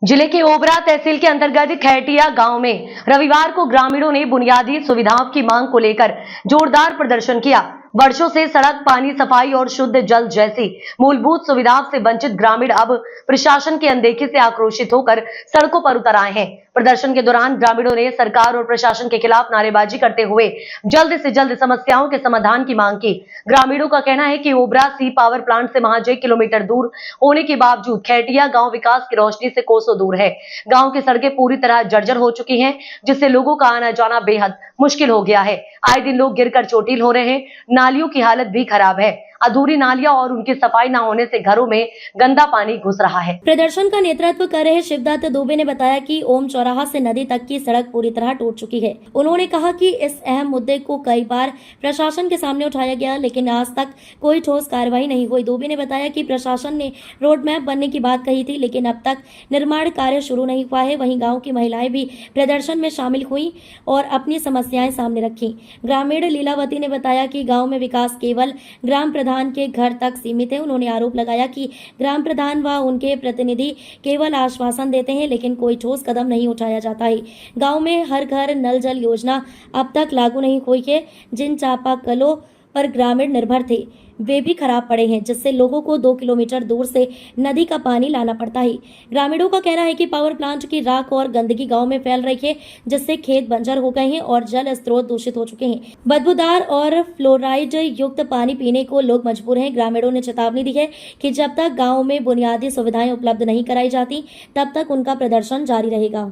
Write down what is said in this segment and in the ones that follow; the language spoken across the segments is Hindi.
जिले के ओबरा तहसील के अंतर्गत खैटिया गांव में रविवार को ग्रामीणों ने बुनियादी सुविधाओं की मांग को लेकर जोरदार प्रदर्शन किया। वर्षों से सड़क, पानी, सफाई और शुद्ध जल जैसी मूलभूत सुविधाओं से वंचित ग्रामीण अब प्रशासन की अनदेखी से आक्रोशित होकर सड़कों पर उतर आए हैं। प्रदर्शन के दौरान ग्रामीणों ने सरकार और प्रशासन के खिलाफ नारेबाजी करते हुए जल्द से जल्द समस्याओं के समाधान की मांग की। ग्रामीणों का कहना है कि ओबरा सी पावर प्लांट से महज 1 किलोमीटर दूर होने के बावजूद खैटिया गांव विकास की रोशनी से कोसों दूर है। गांव की सड़कें पूरी तरह जर्जर हो चुकी हैं, जिससे लोगों का आना जाना बेहद मुश्किल हो गया है। आए दिन लोग गिरकर चोटिल हो रहे हैं। नालियों की हालत भी खराब है। अधूरी नालियां और उनकी सफाई न होने से घरों में गंदा पानी घुस रहा है। प्रदर्शन का नेतृत्व कर रहे शिवदत्त दुबे ने बताया कि ओम चौराहा से नदी तक की सड़क पूरी तरह टूट चुकी है। उन्होंने कहा कि इस अहम मुद्दे को कई बार प्रशासन के सामने उठाया गया, लेकिन आज तक कोई ठोस कार्रवाई नहीं हुई। दुबे ने बताया कि प्रशासन ने रोड मैप बनने की बात कही थी, लेकिन अब तक निर्माण कार्य शुरू नहीं हुआ है। वहीं गाँव की महिलाएं भी प्रदर्शन में शामिल हुई और अपनी समस्याएं सामने रखी। ग्रामीण लीलावती ने बताया कि गाँव में विकास केवल ग्राम प्रधान के घर तक सीमित है। उन्होंने आरोप लगाया कि ग्राम प्रधान व उनके प्रतिनिधि केवल आश्वासन देते हैं, लेकिन कोई ठोस कदम नहीं उठाया जाता है। गांव में हर घर नल जल योजना अब तक लागू नहीं हुई है। जिन चापाकलों पर ग्रामीण निर्भर थे वे भी खराब पड़े हैं, जिससे लोगों को 2 किलोमीटर दूर से नदी का पानी लाना पड़ता है। ग्रामीणों का कहना है कि पावर प्लांट की राख और गंदगी गांव में फैल रही है, जिससे खेत बंजर हो गए हैं और जल स्रोत दूषित हो चुके हैं। बदबूदार और फ्लोराइड युक्त पानी पीने को लोग मजबूर हैं। ग्रामीणों ने चेतावनी दी है कि जब तक गाँव में बुनियादी सुविधाएं उपलब्ध नहीं कराई जाती, तब तक उनका प्रदर्शन जारी रहेगा।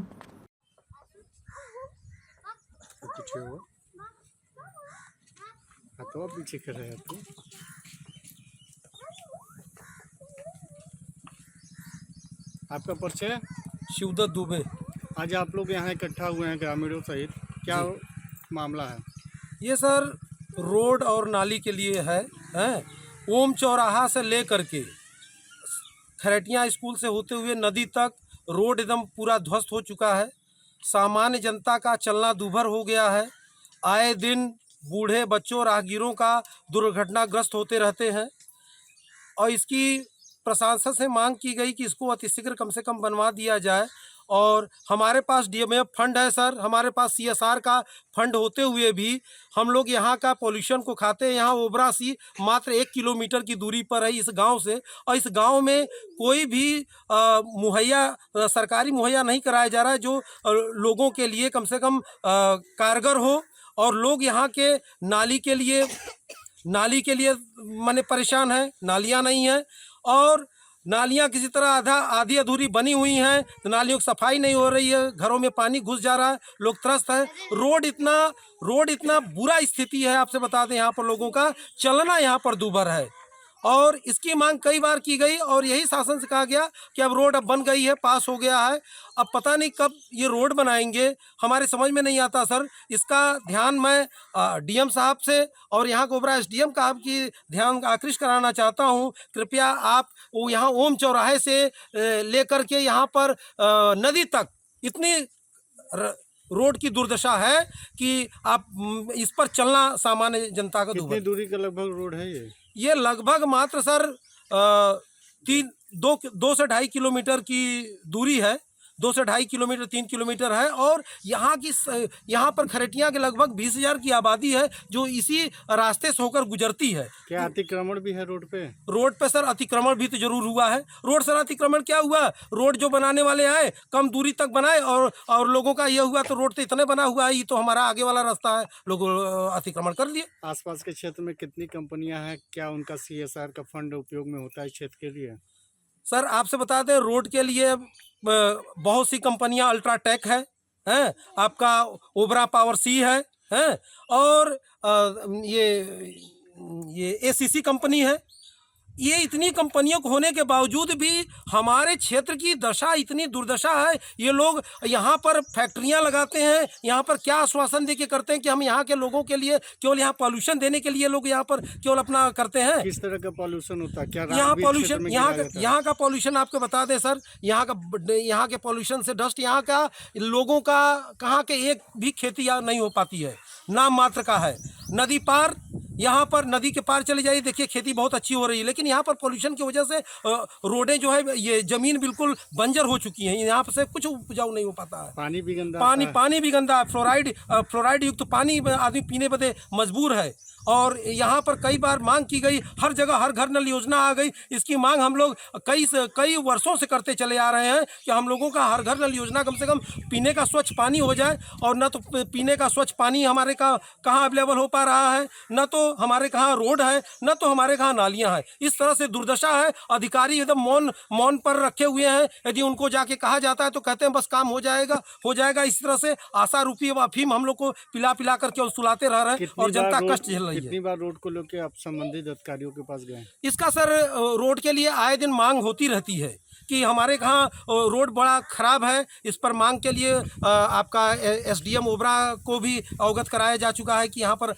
तो आप पीछे कर रहे हैं तो आपका परिचय? शिवदत्त दुबे। आज आप लोग यहाँ इकट्ठा हुए हैं ग्रामीणों सहित, क्या मामला है? ये सर रोड और नाली के लिए है। ओम चौराहा से लेकर के खैटिया स्कूल से होते हुए नदी तक रोड एकदम पूरा ध्वस्त हो चुका है। सामान्य जनता का चलना दूभर हो गया है। आए दिन बूढ़े बच्चों राहगीरों का दुर्घटनाग्रस्त होते रहते हैं और इसकी प्रशासन से मांग की गई कि इसको अतिशीघ्र कम से कम बनवा दिया जाए। और हमारे पास डीएमएफ फंड है सर, हमारे पास सीएसआर का फंड होते हुए भी हम लोग यहाँ का पॉल्यूशन को खाते हैं। यहाँ ओबरा सी मात्र 1 किलोमीटर की दूरी पर है इस गांव से, और इस गांव में कोई भी सरकारी मुहैया नहीं कराया जा रहा है जो लोगों के लिए कम से कम कारगर हो। और लोग यहाँ के नाली के लिए माने परेशान हैं। नालियाँ नहीं हैं और नालियाँ किसी तरह आधी अधूरी बनी हुई हैं, तो नालियों की सफाई नहीं हो रही है। घरों में पानी घुस जा रहा है, लोग त्रस्त हैं। रोड इतना बुरा स्थिति है, आपसे बता दें यहाँ पर लोगों का चलना यहाँ पर दूभर है। और इसकी मांग कई बार की गई और यही शासन से कहा गया कि अब रोड अब बन गई है, पास हो गया है, अब पता नहीं कब ये रोड बनाएंगे, हमारे समझ में नहीं आता सर। इसका ध्यान मैं डीएम साहब से और यहाँ ओबरा एसडीएम का आपकी ध्यान आकृष्ट कराना चाहता हूँ। कृपया आप वो यहाँ ओम चौराहे से लेकर के यहाँ पर नदी तक इतनी रोड की दुर्दशा है कि आप इस पर चलना सामान्य जनता का कितनी दूरी का लगभग रोड है ये लगभग मात्र सर 2 से 2.5 किलोमीटर की दूरी है। 2 से 2.5 किलोमीटर 3 किलोमीटर है। और यहाँ पर खैटिया के लगभग 20,000 की आबादी है जो इसी रास्ते से होकर गुजरती है। क्या अतिक्रमण भी है रोड पे? रोड पे सर अतिक्रमण भी तो जरूर हुआ है। रोड सर अतिक्रमण क्या हुआ, रोड जो बनाने वाले आए कम दूरी तक बनाए और लोगों का यह हुआ तो रोड तो इतने बना हुआ है, ये तो हमारा आगे वाला रास्ता है, लोग अतिक्रमण कर लिए। आसपास के क्षेत्र में कितनी कंपनियां हैं, क्या उनका सीएसआर का फंड उपयोग में होता है क्षेत्र के लिए? सर आपसे बता दें रोड के लिए बहुत सी कंपनियां अल्ट्राटेक हैं, आपका ओबरा पावर सी है और ये एसीसी कंपनी है। ये इतनी कंपनियों को होने के बावजूद भी हमारे क्षेत्र की दशा इतनी दुर्दशा है। ये लोग यहाँ पर फैक्ट्रियाँ लगाते हैं, यहाँ पर क्या आश्वासन दे के करते हैं कि हम यहाँ के लोगों के लिए केवल यहाँ पॉल्यूशन देने के लिए लोग यहाँ पर केवल अपना करते हैं। किस तरह का पॉल्यूशन होता है? क्या यहाँ पॉल्यूशन यहाँ का पॉल्यूशन आपको बता दें सर, यहाँ के पॉल्यूशन से डस्ट यहाँ का लोगों का कहाँ के एक भी खेती नहीं हो पाती है, नाम मात्र का है। नदी पार यहाँ पर नदी के पार चले जाइए, देखिए खेती बहुत अच्छी हो रही है, लेकिन यहाँ पर पोल्यूशन की वजह से रोडें जो है ये जमीन बिल्कुल बंजर हो चुकी हैं, यहाँ पर से कुछ उपजाऊ नहीं हो पाता है। पानी भी गंदा पानी भी गंदा है, फ्लोराइड युक्त पानी आदमी पीने बदे मजबूर है। और यहाँ पर कई बार मांग की गई, हर जगह हर घर नल योजना आ गई, इसकी मांग हम लोग कई वर्षों से करते चले आ रहे हैं कि हम लोगों का हर घर नल योजना कम से कम पीने का स्वच्छ पानी हो जाए। और न तो पीने का स्वच्छ पानी हमारे कहाँ अवेलेबल हो पा रहा है, न तो हमारे कहाँ रोड है, न तो हमारे कहाँ नालियाँ हैं। इस तरह से दुर्दशा है। अधिकारी एकदम मौन पर रखे हुए हैं। यदि उनको जाके कहा जाता है तो कहते हैं बस काम हो जाएगा। इस तरह से आशा रूपी अफीम हम लोग को पिला करके और सुलाते रह रहे हैं और जनता कष्ट झेल रही है। कितनी बार रोड को लेकर आप संबंधित अधिकारियों के पास गए? इसका सर रोड के लिए आए दिन मांग होती रहती है कि हमारे यहाँ रोड बड़ा खराब है। इस पर मांग के लिए आपका एसडीएम ओबरा को भी अवगत कराया जा चुका है कि यहाँ पर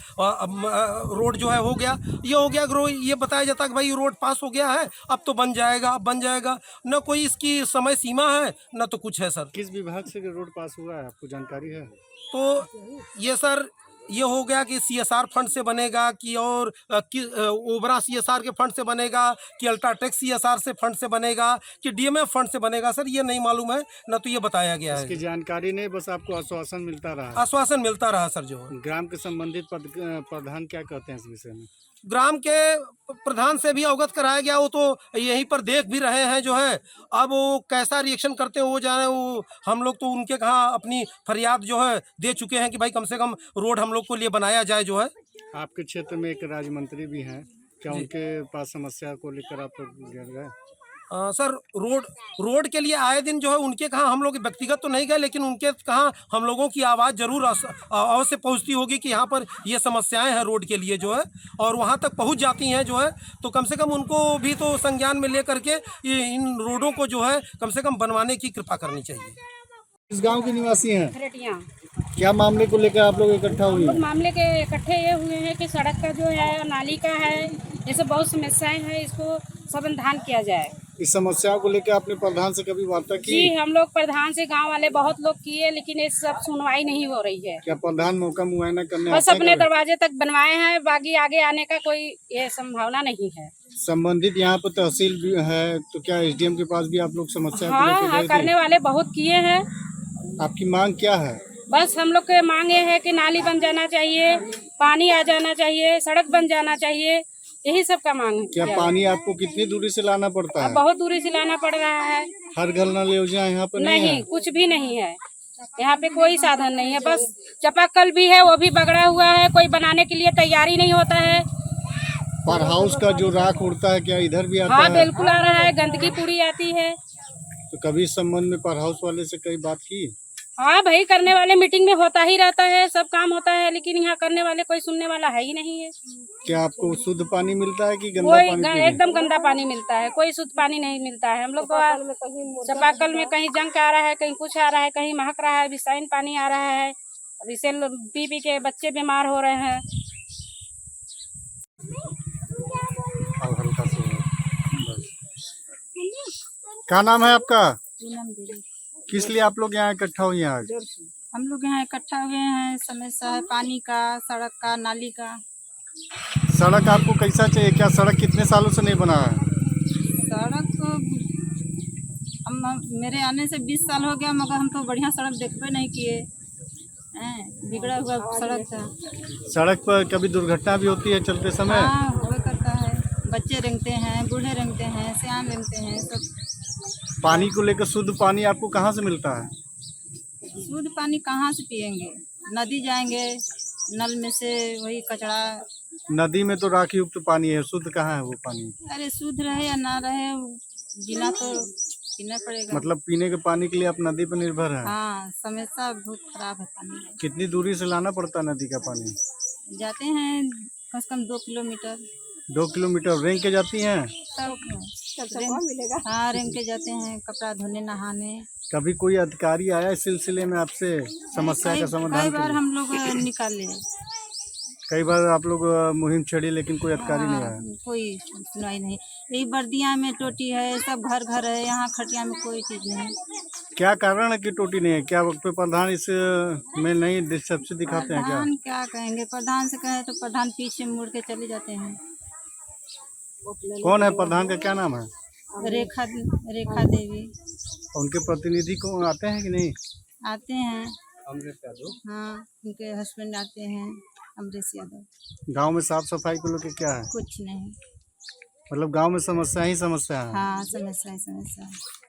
रोड जो है हो गया, ये बताया जाता है कि भाई रोड पास हो गया है, अब तो बन जाएगा। न कोई इसकी समय सीमा है न तो कुछ है सर। किस विभाग से रोड पास हुआ है, आपको जानकारी है? तो ये सर ये हो गया कि सीएसआर फंड से बनेगा कि और ओबरा सीएसआर के फंड से बनेगा कि अल्ट्राटेक सीएसआर से फंड से बनेगा कि डीएमएफ फंड से बनेगा, सर ये नहीं मालूम है, न तो ये बताया गया है। इसकी जानकारी नहीं, बस आपको आश्वासन मिलता रहा सर। जो ग्राम के संबंधित प्रधान क्या कहते हैं इस विषय में? ग्राम के प्रधान से भी अवगत कराया गया, वो तो यहीं पर देख भी रहे हैं जो है। अब वो कैसा रिएक्शन करते हो जाए, वो हम लोग तो उनके कहाँ अपनी फरियाद जो है दे चुके हैं कि भाई कम से कम रोड हम लोग को लिए बनाया जाए जो है। आपके क्षेत्र में एक राज्य मंत्री भी हैं, क्या उनके पास समस्या को लेकर आप गए? सर रोड के लिए आए दिन जो है उनके कहाँ हम लोग व्यक्तिगत तो नहीं गए, लेकिन उनके कहाँ हम लोगों की आवाज़ जरूर अवश्य पहुँचती होगी कि यहाँ पर ये समस्याएं हैं रोड के लिए जो है, और वहाँ तक पहुँच जाती हैं जो है। तो कम से कम उनको भी तो संज्ञान में ले करके इन रोडों को जो है कम से कम बनवाने की कृपा करनी चाहिए। इस गांव के निवासी हैं, खरेटिया। क्या मामले को लेकर आप लोग इकट्ठा हुए? कुछ मामले के इकट्ठे ये हुए हैं कि सड़क का जो है, नाली का है, जैसे बहुत समस्याएं हैं, इसको समाधान किया जाए। इस समस्या को लेकर आपने प्रधान से कभी वार्ता की? जी, हम लोग प्रधान से गांव वाले बहुत लोग किए, लेकिन ये सब सुनवाई नहीं हो रही है। क्या प्रधान मौका मुआयना करने बस आते हैं अपने कभी? दरवाजे तक बनवाए हैं, बाकी आगे आने का कोई ये संभावना नहीं है। संबंधित यहाँ पर तहसील भी है, तो क्या एसडीएम के पास भी आप लोग समस्या को लेकर हाँ, गए थे? करने वाले बहुत किए हैं। आपकी मांग क्या है? बस हम लोग के मांग ये है कि नाली बन जाना चाहिए, पानी आ जाना चाहिए, सड़क बन जाना चाहिए, यही सब का मांग है। क्या पानी आपको कितनी दूरी से लाना पड़ता है? बहुत दूरी से लाना पड़ रहा है। हर घर नल योजना यहाँ पर नहीं है? कुछ भी नहीं है यहाँ पे, कोई साधन नहीं है। बस चापाकल भी है, वो भी बगड़ा हुआ है, कोई बनाने के लिए तैयारी नहीं होता है। पर हाउस का जो राख उड़ता है क्या इधर भी आता है? हाँ, बिल्कुल आ रहा है, गंदगी पूरी आती है। तो कभी इस संबंध में पर हाउस वाले से कई बात की? हाँ भाई, करने वाले मीटिंग में होता ही रहता है, सब काम होता है, लेकिन यहाँ करने वाले कोई सुनने वाला है ही नहीं है। क्या आपको शुद्ध पानी मिलता है कि गंदा कोई पानी पी रहे हैं? एकदम गंदा पानी मिलता है, कोई शुद्ध पानी नहीं मिलता है। हम लोग तो चापाकल में कहीं जंग आ रहा है, कहीं कुछ आ रहा है, कहीं महक रहा है, विषाइन पानी आ रहा है, और इसे पी के बच्चे बीमार हो रहे हैं। क्या नाम है आपका? किस लिए आप लोग यहाँ इकट्ठा हुए हैं आज? हम लोग यहाँ इकट्ठा हुए हैं, समस्या है पानी का, सड़क का, नाली का। सड़क आपको कैसा चाहिए? क्या सड़क कितने सालों से नहीं बना है? सड़क तो मेरे आने से 20 साल हो गया, मगर हम तो बढ़िया सड़क देखबे नहीं किए हैं, बिगड़ा हुआ सड़क था। सड़क पर कभी दुर्घटना भी होती है चलते समय? हाँ, हुआ करता है, बच्चे रेंगते हैं, बूढ़े रेंगते हैं, सियान रेंगते हैं, सब। पानी को लेकर शुद्ध पानी आपको कहाँ से मिलता है? शुद्ध पानी कहाँ से पियेंगे? नदी जाएंगे, नल में से वही कचरा। नदी में तो राख युक्त पानी है, शुद्ध कहाँ है वो पानी? अरे शुद्ध रहे या ना रहे, बिना तो पीना पड़ेगा। मतलब पीने के पानी के लिए आप नदी पर निर्भर है? हाँ, समस्या बहुत खराब है पानी में। कितनी दूरी से लाना पड़ता है नदी का पानी? जाते हैं कम से कम 2 किलोमीटर। 2 किलोमीटर रेंग के जाती हैं? हाँ, रेंग के जाते हैं, कपड़ा धोने, नहाने। कभी कोई अधिकारी आया इस सिलसिले में आपसे समस्या का समाधान कई के बार लिए? हम लोग निकाले। कई बार आप लोग मुहिम छेड़ी लेकिन कोई अधिकारी नहीं आया? कोई सुनाई नहीं। यही बर्दिया में टोटी है, सब घर घर है, यहाँ खटिया में कोई चीज नहीं। क्या कारण है कि टूटी नहीं है? क्या वक्त पे प्रधान इस में नहीं दिलचस्पी दिखाते हैं क्या? प्रधान क्या कहेंगे, प्रधान से कहे तो प्रधान पीछे मुड़ के चले जाते हैं। कौन है प्रधान का क्या नाम है? रेखा रेखा देवी उनके प्रतिनिधि को आते हैं कि नहीं? आते हैं। हाँ, उनके हस्बैंड आते हैं, अमरीश यादव। गांव में साफ सफाई को लेकर क्या है? कुछ नहीं। मतलब गांव में समस्या ही समस्या है। हाँ, समस्या है, समस्या है।